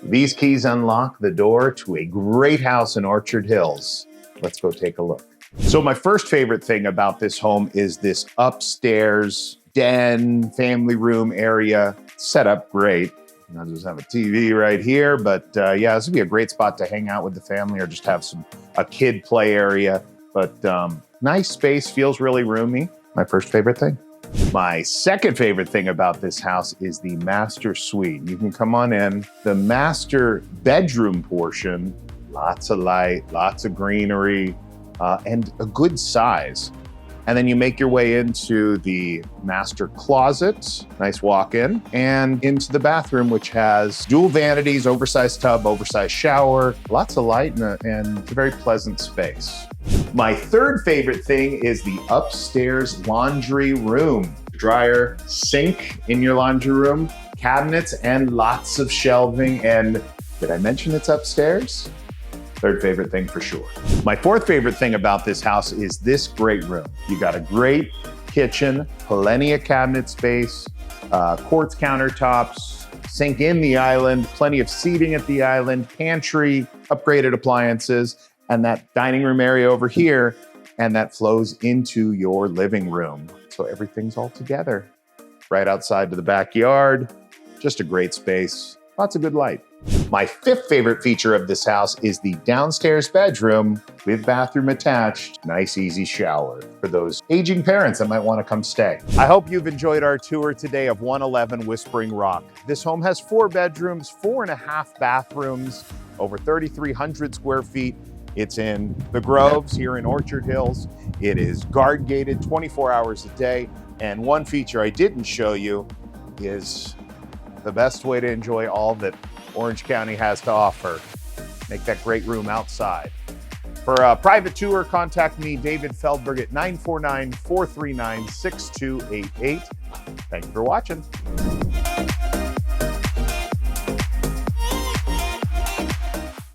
These keys unlock the door to a great house in Orchard Hills. Let's go take a look. So my first favorite thing about this home is this upstairs den, family room area. Set up great. I just have a TV right here, but yeah, this would be a great spot to hang out with the family or just have a kid play area. But nice space, feels really roomy. My first favorite thing. My second favorite thing about this house is the master suite. You can come on in. The master bedroom portion, lots of light, lots of greenery, and a good size. And then you make your way into the master closet, nice walk-in, and into the bathroom, which has dual vanities, oversized tub, oversized shower, lots of light, and it's a very pleasant space. My third favorite thing is the upstairs laundry room. Dryer, sink in your laundry room, cabinets, and lots of shelving. And did I mention it's upstairs? Third favorite thing for sure. My fourth favorite thing about this house is this great room. You got a great kitchen, plenty of cabinet space, quartz countertops, sink in the island, plenty of seating at the island, pantry, upgraded appliances, and that dining room area over here, and that flows into your living room. So everything's all together. Right outside to the backyard, just a great space, lots of good light. My fifth favorite feature of this house is the downstairs bedroom with bathroom attached. Nice, easy shower for those aging parents that might want to come stay. I hope you've enjoyed our tour today of 111 Whispering Rock. This home has 4 bedrooms, 4.5 bathrooms, over 3,300 square feet. It's in the Groves here in Orchard Hills. It is guard gated 24 hours a day. And one feature I didn't show you is the best way to enjoy all that Orange County has to offer. Make that great room outside. For a private tour, contact me, David Feldberg, at 949-439-6288. Thank you for watching.